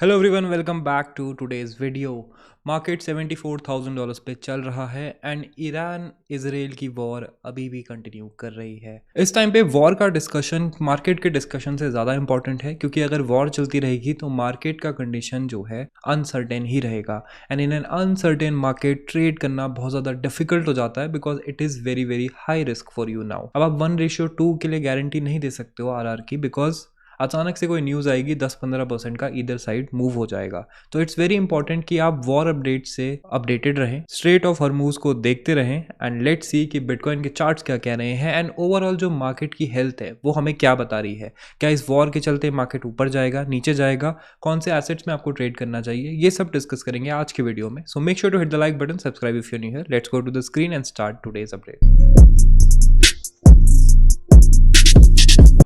Hello everyone, welcome back to today's video. Market $74,000 pe चल रहा है एंड ईरान इजराइल की वॉर अभी भी कंटिन्यू कर रही है। इस टाइम पे वॉर का डिस्कशन मार्केट के डिस्कशन से ज़्यादा इंपॉर्टेंट है, क्योंकि अगर वॉर चलती रहेगी तो मार्केट का कंडीशन जो है अनसर्टेन ही रहेगा and in an uncertain market trade करना बहुत ज़्यादा डिफिकल्ट हो जाता है, because it is very very high risk for you now. अब आप 1:2 के लिए गारंटी नहीं दे सकते हो आरआर की, बिकॉज अचानक से कोई न्यूज़ आएगी 10-15% का ईदर साइड मूव हो जाएगा। तो इट्स वेरी इंपॉर्टेंट कि आप वॉर अपडेट से अपडेटेड रहें, स्ट्रेट ऑफ हॉर्मूज को देखते रहें एंड लेट्स सी कि बिटकॉइन के चार्ट्स क्या कह रहे हैं एंड ओवरऑल जो मार्केट की हेल्थ है वो हमें क्या बता रही है। क्या इस वॉर के चलते मार्केट ऊपर जाएगा, नीचे जाएगा, कौन से एसेट्स में आपको ट्रेड करना चाहिए, ये सब डिस्कस करेंगे आज के वीडियो में। So make sure to hit the like button, subscribe if you new here. Let's go to the screen and start today's update.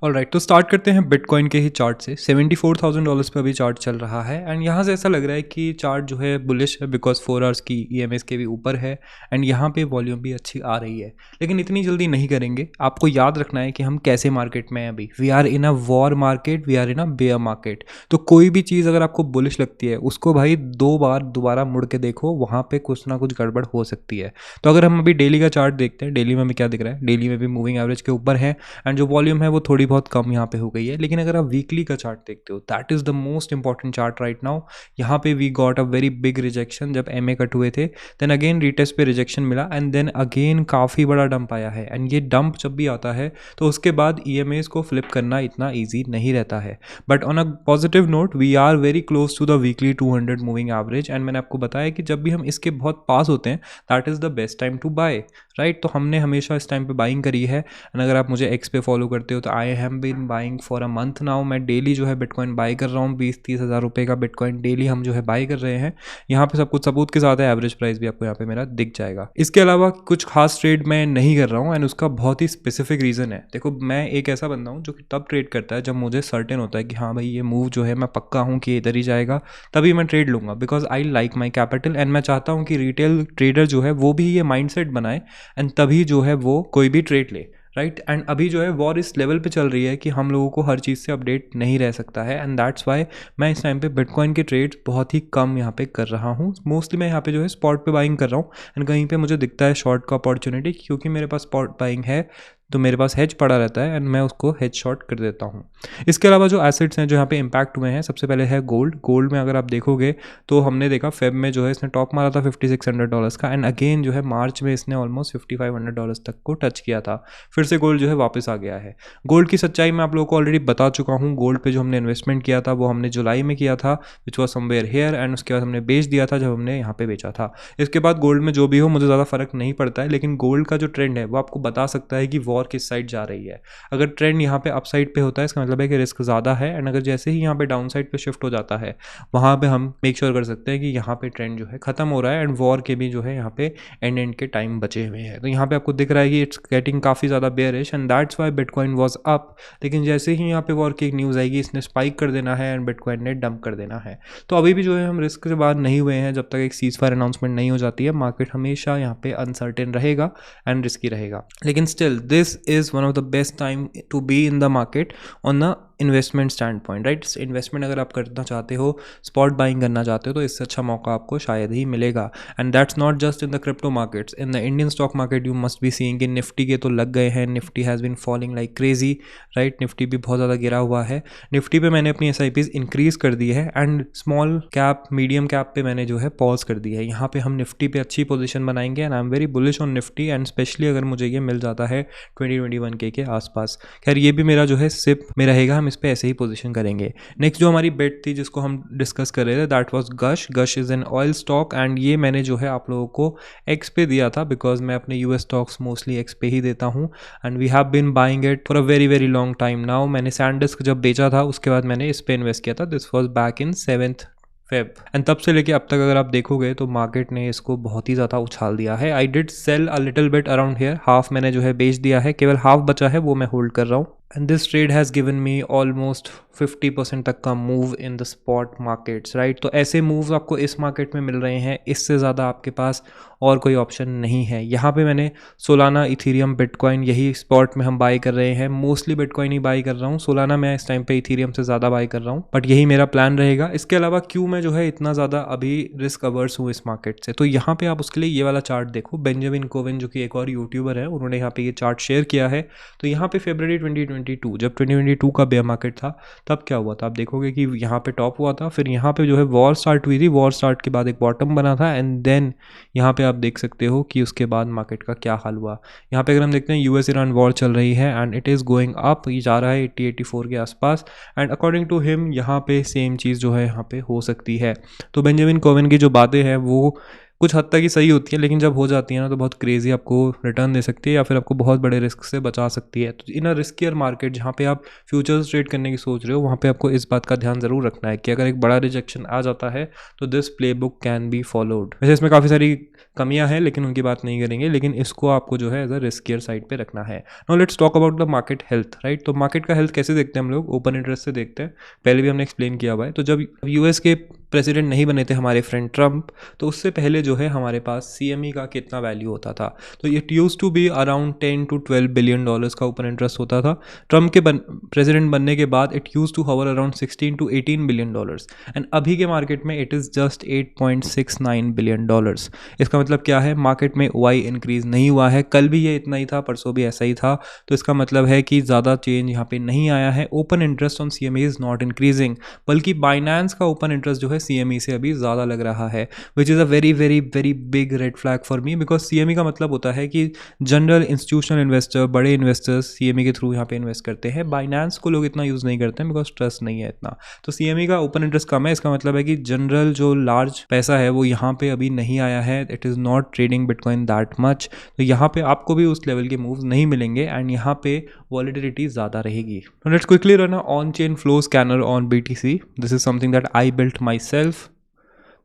Alright, तो स्टार्ट करते हैं बिटकॉइन के ही चार्ट से। $74,000 पे अभी चार्ट चल रहा है एंड यहाँ से ऐसा लग रहा है कि चार्ट जो है बुलिश है, बिकॉज 4 आवर्स की EMAs के भी ऊपर है एंड यहाँ पे वॉल्यूम भी अच्छी आ रही है। लेकिन इतनी जल्दी नहीं करेंगे, आपको याद रखना है कि हम कैसे मार्केट में हैं अभी। We are in a war market, we are in a bear market. तो कोई भी चीज़ अगर आपको बुलिश लगती है उसको भाई 2 बार दोबारा मुड़ के देखो, वहाँ पर कुछ ना कुछ गड़बड़ हो सकती है। तो अगर हम अभी डेली का चार्ट देखते हैं, डेली में हमें क्या दिख रहा है, डेली में भी मूविंग एवरेज के ऊपर है एंड जो वॉल्यूम है वो थोड़ी बहुत कम यहाँ पे हो गई है। लेकिन अगर आप वीकली का चार्ट देखते हो, that is the most important chart right now. यहाँ पे we got a very big rejection जब MA कट हुए थे, देन अगेन रीटेस्ट पे रिजेक्शन मिला एंड देन अगेन काफ़ी बड़ा डंप आया है। एंड ये डंप जब भी आता है तो उसके बाद EMAs को फ्लिप करना इतना ईजी नहीं रहता है। But on a positive note we are very close to the weekly 200 moving average and मैंने आपको बताया कि जब भी हम इसके बहुत पास होते हैं that is the best time to buy, right. तो हमने हमेशा इस टाइम पे बाइंग करी है एंड अगर आप मुझे एक्स पे फॉलो करते हो तो I have been buying for a month now. मैं डेली जो है बिटकॉइन बाई कर रहा हूँ, 20-30 हज़ार रुपये का बिटकॉइन डेली हम जो है बाई कर रहे हैं। यहाँ पे सब कुछ सबूत के साथ है, एवरेज प्राइस भी आपको यहाँ पे मेरा दिख जाएगा। इसके अलावा कुछ खास ट्रेड मैं नहीं कर रहा हूँ एंड उसका बहुत ही स्पेसिफिक रीज़न है। देखो, मैं एक ऐसा बंदा हूँ जो कि तब ट्रेड करता है जब मुझे सर्टेन होता है कि हाँ भाई ये मूव जो है मैं पक्का हूँ कि इधर ही जाएगा, तभी मैं ट्रेड लूँगा, because I like my capital and मैं चाहता हूँ कि रिटेल ट्रेडर जो है वो भी ये माइंडसेट बनाए एंड तभी जो है वो कोई भी ट्रेड ले, राइट। एंड अभी जो है वॉर इस लेवल पे चल रही है कि हम लोगों को हर चीज़ से अपडेट नहीं रह सकता है एंड दैट्स वाई मैं इस टाइम पे बिटकॉइन के ट्रेड्स बहुत ही कम यहाँ पे कर रहा हूँ। मोस्टली मैं यहाँ पे जो है स्पॉट पे बाइंग कर रहा हूँ एंड कहीं पे मुझे दिखता है शॉर्ट का अपॉर्चुनिटी, क्योंकि मेरे पास स्पॉट बाइंग है तो मेरे पास हेज पड़ा रहता है एंड मैं उसको हेज शॉर्ट कर देता हूँ। इसके अलावा जो एसेट्स हैं जो यहाँ पे इम्पैक्ट हुए हैं, सबसे पहले है गोल्ड। गोल्ड में अगर आप देखोगे तो हमने देखा फेब में जो है इसने टॉप मारा था $5,600 का एंड अगेन जो है मार्च में इसने ऑलमोस्ट $5,500 तक को टच किया था। फिर से गोल्ड जो है वापस आ गया है। गोल्ड की सच्चाई मैं आप लोगों को ऑलरेडी बता चुका हूँ। गोल्ड पे जो हमने इन्वेस्टमेंट किया था वो हमने जुलाई में किया था, which was somewhere here, and उसके बाद हमने बेच दिया था जब हमने यहाँ पे बेचा था। इसके बाद गोल्ड में जो भी हो मुझे ज़्यादा फर्क नहीं पड़ता है, लेकिन गोल्ड का जो ट्रेंड है वो आपको बता सकता है कि वॉर किस साइड जा रही है। अगर ट्रेंड यहाँ पे अप साइड पे होता है इसका मतलब है कि रिस्क ज़्यादा है, एंड अगर जैसे ही यहाँ पे डाउन साइड पे शिफ्ट हो जाता है वहाँ पे हम मेक श्योर कर सकते हैं कि यहाँ पे ट्रेंड जो है खत्म हो रहा है एंड वॉर के भी जो है यहाँ पे एंड के टाइम बचे हुए हैं। तो यहाँ पे आपको दिख रहा है कि इट्स गेटिंग काफ़ी ज़्यादा bearish and that's why bitcoin was up. लेकिन जैसे ही यहाँ पे वॉर की एक न्यूज़ आएगी इसने स्पाइक कर देना है एंड बिटकॉइन ने डंप कर देना है। तो अभी भी जो है हम रिस्क से बाहर नहीं हुए हैं। जब तक एक सीज फायर अनाउंसमेंट नहीं हो जाती है मार्केट हमेशा यहाँ पे अनसर्टेन रहेगा एंड रिस्की रहेगा। लेकिन still this is one of the best time to be in the market on the investment standpoint, right. Investment अगर आप करना चाहते हो, स्पॉट बाइंग करना चाहते हो, तो इससे अच्छा मौका आपको शायद ही मिलेगा। And that's not just in the crypto markets, in the Indian stock market you must be seeing कि निफ्टी के तो लग गए हैं। Nifty has been falling like crazy, right. Nifty भी बहुत ज़्यादा गिरा हुआ है। निफ्टी पे मैंने अपनी SIPs इंक्रीज़ कर दी है and small cap medium cap पे मैंने जो है पॉज कर दी है। यहाँ पे हम निफ्टी पे अच्छी पोजीशन बनाएंगे and I am very bullish on Nifty, and specially अगर मुझे ये मिल जाता है 20-21K के आसपास। खैर ये भी मेरा जो है सिप में रहेगा, हम इस पर ऐसे ही पोजीशन करेंगे। नेक्स्ट जो हमारी बेट थी जिसको हम डिस्कस कर रहे थे that was GUSH. GUSH is an oil stock and ये मैंने जो है आप लोगों को एक्स पे दिया था, बिकॉज मैं अपने US स्टॉक्स मोस्टली एक्स पे ही देता हूँ and we have been buying it for a very very long time now. मैंने सैनडिस्क जब बेचा था उसके बाद मैंने इस पे इन्वेस्ट किया था। This was back in 7th Feb and तब से लेके अब तक अगर आप देखोगे तो मार्केट ने इसको बहुत ही ज़्यादा उछाल दिया है। I did sell a little bit around here, half मैंने जो है बेच दिया है, केवल हाफ बचा है वो मैं होल्ड कर रहा हूँ। And this trade has given me almost 50% तक का move in the spot markets, right. तो ऐसे मूव्स आपको इस मार्केट में मिल रहे हैं, इससे ज़्यादा आपके पास और कोई ऑप्शन नहीं है। यहाँ पे मैंने सोलाना, इथीरियम, बिटकॉइन यही स्पॉट में हम बाई कर रहे हैं। मोस्टली बिटकॉइन ही बाई कर रहा हूँ, सोलाना मैं इस टाइम पे इथीरियम से ज़्यादा बाई कर रहा हूँ, बट यही मेरा प्लान रहेगा। इसके अलावा क्यों मैं जो है इतना ज़्यादा अभी रिस्क अवर्स हूँ इस मार्केट से, तो यहाँ पे आप उसके लिए ये वाला चार्ट देखो। बेंजामिन कोविन जो कि एक और यूट्यूबर है, उन्होंने यहाँ पे ये चार्ट शेयर किया है। तो यहाँ पे फरवरी 2022, जब 2022 का बेयर मार्केट था, तब क्या हुआ था आप देखोगे कि यहाँ पे टॉप हुआ था, फिर यहाँ पे जो है वॉर स्टार्ट हुई थी, वॉर स्टार्ट के बाद एक बॉटम बना था, एंड देन यहाँ पे आप देख सकते हो कि उसके बाद मार्केट का क्या हाल हुआ। यहाँ पे अगर हम देखते हैं यूएस ईरान वॉर चल रही है and it is going up, ये जा रहा है 80-84 के आसपास, एंड अकॉर्डिंग टू हिम यहाँ पे सेम चीज़ जो है यहाँ पे हो सकती है। तो बेंजामिन कोविन की जो बातें हैं वो कुछ हद तक ही सही होती है, लेकिन जब हो जाती है ना तो बहुत क्रेजी आपको रिटर्न दे सकती है या फिर आपको बहुत बड़े रिस्क से बचा सकती है। तो इन अ रिस्कियर मार्केट जहाँ पे आप फ्यूचर्स ट्रेड करने की सोच रहे हो, वहाँ पे आपको इस बात का ध्यान ज़रूर रखना है कि अगर एक बड़ा रिजेक्शन आ जाता है तो this play book can be followed. वैसे इसमें काफ़ी सारी कमियां हैं, लेकिन उनकी बात नहीं करेंगे, लेकिन इसको आपको जो है एज अ रिस्कियर साइड पे रखना है। Now let's talk about the market health, right. तो मार्केट का हेल्थ कैसे देखते हैं हम लोग? ओपन इंटरेस्ट से देखते हैं, पहले भी हमने एक्सप्लेन किया हुआ है। तो जब यूएस के प्रेसिडेंट नहीं बने थे हमारे फ्रेंड ट्रम्प, तो उससे पहले जो है हमारे पास CME का कितना वैल्यू होता था? तो it used to be around 10 to 12 billion dollars का ओपन इंटरेस्ट होता था। ट्रम्प के प्रेसिडेंट बनने के बाद it used to hover around 16 to 18 billion dollars, and अभी के मार्केट में it is just 8.69 billion dollars. इसका मतलब क्या है? मार्केट में OI इंक्रीज नहीं हुआ है, कल भी ये इतना ही था, परसों भी ऐसा ही था। तो इसका मतलब है कि ज़्यादा चेंज यहाँ पे नहीं आया है। Open interest on CME is not increasing, बल्कि बाइनेंस का ओपन इंटरेस्ट जो है CME से अभी ज़्यादा लग रहा है, which is a very very very big red flag for me, because CME का मतलब होता है कि जनरल इंस्टीट्यूशनल इन्वेस्टर, बड़े इन्वेस्टर्स CME के थ्रू यहाँ पे इन्वेस्ट करते हैं। बाइनेंस को लोग इतना यूज़ नहीं करते हैं बिकॉज ट्रस्ट नहीं है इतना। तो CME का ओपन इंटरेस्ट कम है, इसका मतलब है कि जनरल जो लार्ज पैसा है वो यहाँ पे अभी नहीं आया है। It is not trading bitcoin that much, तो यहाँ पे आपको भी उस लेवल के मूव्स नहीं मिलेंगे एंड यहाँ पे वॉलिटिलिटी ज़्यादा रहेगी। Let's quickly run on chain flow scanner on BTC। This is something that I built my self,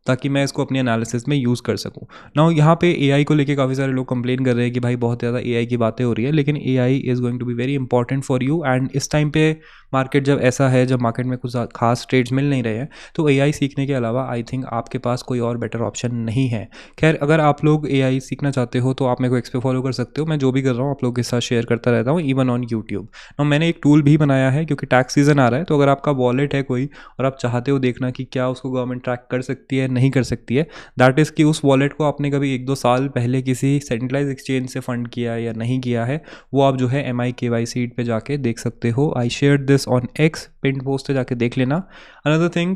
ताकि मैं इसको अपनी एनालिसिस में यूज़ कर सकूं। नाउ यहाँ पे AI को लेके काफ़ी सारे लोग कंप्लेन कर रहे हैं कि भाई बहुत ज़्यादा AI की बातें हो रही है, लेकिन AI is going to be very important for you. And इस टाइम पे मार्केट जब ऐसा है, जब मार्केट में कुछ खास ट्रेड्स मिल नहीं रहे हैं, तो AI सीखने के अलावा आई थिंक आपके पास कोई और बेटर ऑप्शन नहीं है। खैर, अगर आप लोग AI सीखना चाहते हो तो आप मेरे को X पे फॉलो कर सकते हो। मैं जो भी कर रहा हूँ आप लोगों के साथ शेयर करता रहता हूँ, इवन ऑन यूट्यूब। नाउ मैंने एक टूल भी बनाया है क्योंकि टैक्स सीजन आ रहा है, तो अगर आपका वॉलेट है कोई और आप चाहते हो देखना कि क्या उसको गवर्नमेंट ट्रैक कर सकती है, नहीं कर सकती है, दैट इज़ कि उस वॉलेट को आपने कभी 1-2 साल पहले किसी सेंट्रलाइज एक्सचेंज से फंड किया है या नहीं किया है, वो आप जो है MI KYC पे जाके देख सकते हो। I shared this on X, pin post पे जाके देख लेना। अनदर थिंग,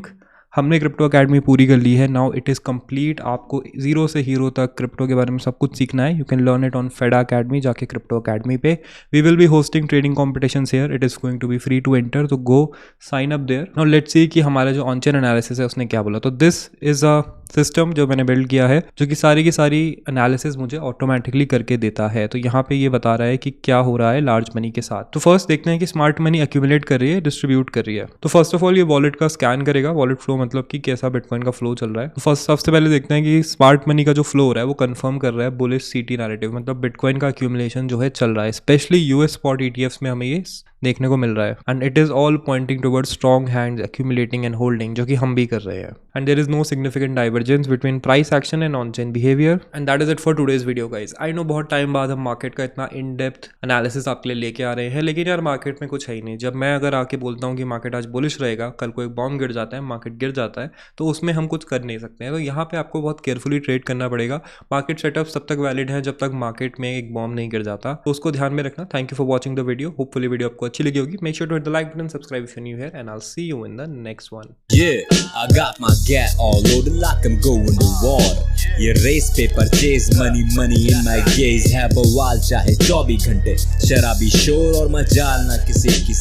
हमने क्रिप्टो अकेडमी पूरी कर ली है। Now it is complete. आपको जीरो से हीरो तक क्रिप्टो के बारे में सब कुछ सीखना है। You can learn it on Feda academy, जाके क्रिप्टो अकेडमी पे। We will be hosting trading competitions here, it is going to be free to enter, तो go sign up there. Now let's see कि हमारा जो on chain analysis है उसने क्या बोला। तो दिस इज़ अ सिस्टम जो मैंने बिल्ड किया है, जो कि सारी की सारी एनालिसिस मुझे ऑटोमेटिकली करके देता है। तो यहाँ पे ये बता रहा है कि क्या हो रहा है लार्ज मनी के साथ। तो फर्स्ट देखते हैं कि स्मार्ट मनी एक्यूमुलेट कर रही है, डिस्ट्रीब्यूट कर रही है। तो फर्स्ट ऑफ ऑल ये वॉलेट का स्कैन करेगा, वॉलेट फ्लो मतलब कि कैसा बिटकॉइन का फ्लो चल रहा है। तो फर्स्ट सबसे पहले देखते हैं कि स्मार्ट मनी का जो फ्लो हो रहा है वो कंफर्म कर रहा है बुलिश CT नैरेटिव, मतलब बिटकॉइन का एक्यूमुलेशन जो है चल रहा है। स्पेशली US स्पॉट ETFs में हमें ये देखने को मिल रहा है, and it is all pointing towards strong hands accumulating and holding, जो कि हम भी कर रहे हैं। And there is no significant divergence between price action and on chain behaviour. And that is it for today's video guys. I know बहुत time बाद हम मार्केट का इतना इन डेप्थ एनालिसिस आपके लिए लेके आ रहे हैं, लेकिन यार मार्केट में कुछ है ही नहीं। जब मैं अगर आके बोलता हूँ कि मार्केट आज बुलिश रहेगा, कल को एक बॉम्ब गिर जाता है, मार्केट गिर जाता है, तो उसमें हम कुछ कर नहीं सकते हैं। तो यहाँ पे आपको बहुत केयरफुली ट्रेड करना पड़ेगा। मार्केट सेटअप तब तक वैलिड है जब तक मार्केट में एक बॉम्ब नहीं गिर जाता, तो उसको ध्यान में रखना। Thank you for watching the video. Hopefully video आपको अच्छी लगी होगी। Make sure to hit the like button, subscribe if you're new here, and I'll see you in the next one. Yeah, I got my gat all loaded like I'm going to war. ये race पे purchase money in my gaze है बवाल, चाहे 24 घंटे शराबी शोर और मजाल ना किसी की